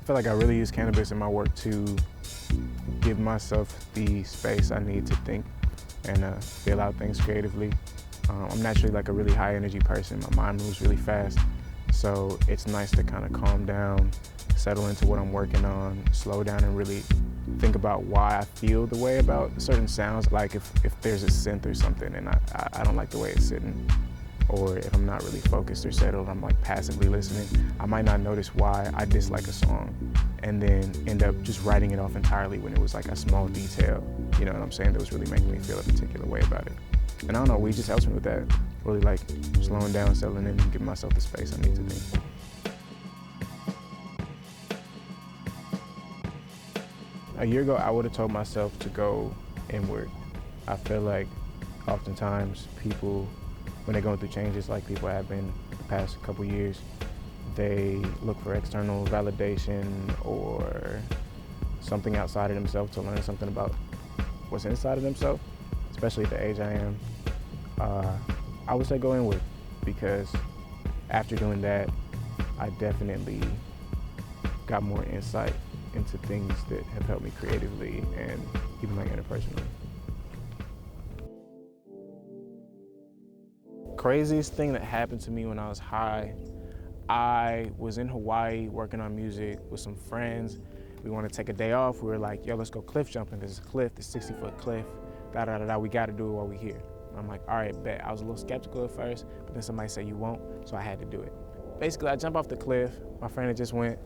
feel like I really use cannabis in my work to give myself the space I need to think and feel out things creatively. I'm naturally like a really high energy person. My mind moves really fast. So it's nice to kind of calm down, settle into what I'm working on, slow down and really think about why I feel the way about certain sounds. Like if there's a synth or something and I don't like the way it's sitting, or if I'm not really focused or settled, I'm like passively listening, I might not notice why I dislike a song and then end up just writing it off entirely when it was like a small detail, you know what I'm saying, that was really making me feel a particular way about it. And I don't know, weed just helps me with that. Really like slowing down, settling in, and giving myself the space I need to think. A year ago, I would have told myself to go inward. I feel like oftentimes people, when they're going through changes like people have been the past couple years, they look for external validation or something outside of themselves to learn something about what's inside of themselves, especially at the age I am. I would say go inward, because after doing that, I definitely got more insight into things that have helped me creatively and even like interpersonally. Craziest thing that happened to me when I was high, I was in Hawaii working on music with some friends. We wanted to take a day off. We were like, yo, let's go cliff jumping. There's a cliff, this 60-foot cliff, we gotta do it while we're here. I'm like, all right, bet. I was a little skeptical at first, but then somebody said you won't, so I had to do it. Basically, I jump off the cliff. My friend had just went.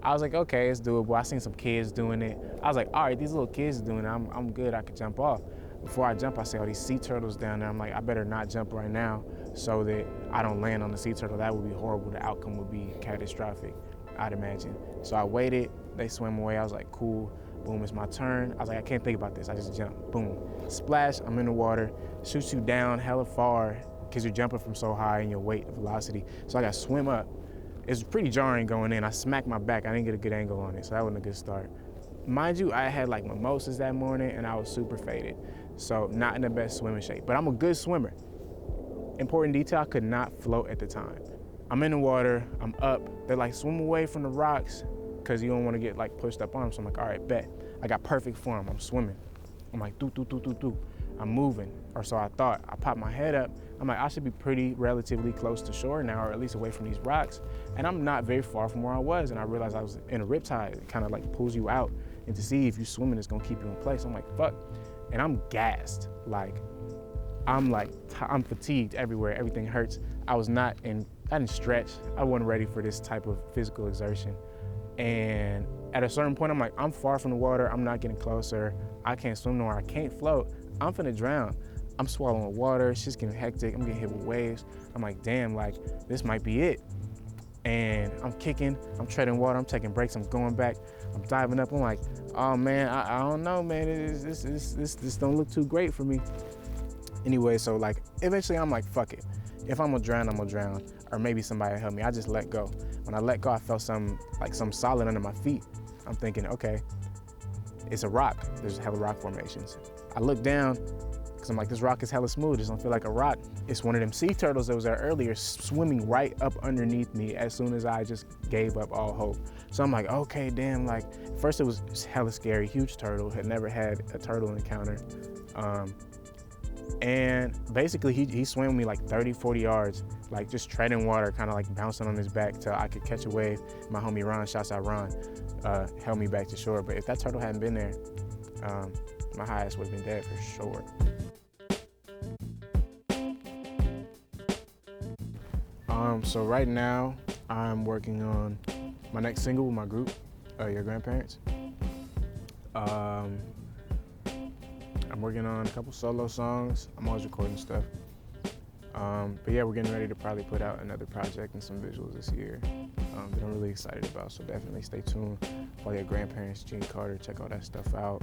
I was like, okay, it's doable. I seen some kids doing it. I was like, all right, these little kids are doing it. I'm good, I could jump off. Before I jump, I see all these sea turtles down there. I'm like, I better not jump right now so that I don't land on the sea turtle. That would be horrible. The outcome would be catastrophic, I'd imagine. So I waited, they swam away. I was like, cool, boom, it's my turn. I was like, I can't think about this. I just jump, boom. Splash, I'm in the water, shoots you down hella far because you're jumping from so high and your weight, velocity. So I got to swim up. It was pretty jarring going in. I smacked my back. I didn't get a good angle on it, so that wasn't a good start. Mind you, I had like mimosas that morning and I was super faded. So not in the best swimming shape, but I'm a good swimmer. Important detail, I could not float at the time. I'm in the water, I'm up. They're like, swim away from the rocks because you don't want to get like pushed up on them. So I'm like, all right, bet. I got perfect form, I'm swimming. I'm like, do. I'm moving, or so I thought. I popped my head up. I'm like, I should be pretty relatively close to shore now, or at least away from these rocks. And I'm not very far from where I was. And I realized I was in a riptide. It kind of like pulls you out. And to see if you're swimming, it's gonna keep you in place. I'm like, fuck. And I'm gassed. Like, I'm fatigued everywhere. Everything hurts. I didn't stretch. I wasn't ready for this type of physical exertion. And at a certain point, I'm like, I'm far from the water. I'm not getting closer. I can't swim nowhere. I can't float. I'm finna drown. I'm swallowing water. It's just getting hectic. I'm getting hit with waves. I'm like, damn, like, this might be it. And I'm kicking. I'm treading water. I'm taking breaks. I'm going back. I'm diving up. I'm like, oh man, I don't know, man. This don't look too great for me. Anyway, so like, eventually I'm like, fuck it. If I'm gonna drown, I'm gonna drown. Or maybe somebody help me. I just let go. When I let go, I felt something solid under my feet. I'm thinking, okay, it's a rock. There's hella rock formations. I look down, because I'm like, this rock is hella smooth. It doesn't feel like a rock. It's one of them sea turtles that was there earlier swimming right up underneath me as soon as I just gave up all hope. So I'm like, okay, damn, like, first it was hella scary, huge turtle, had never had a turtle encounter. And basically he swam me like 30, 40 yards, like just treading water, kind of like bouncing on his back till I could catch a wave. My homie Ron, shouts out Ron, held me back to shore. But if that turtle hadn't been there, my high ass would have been dead for sure. So right now, I'm working on my next single with my group, Your Grandparents. I'm working on a couple solo songs. I'm always recording stuff. But yeah, we're getting ready to probably put out another project and some visuals this year that I'm really excited about. So definitely stay tuned for Your Grandparents, Gene Carter, check all that stuff out.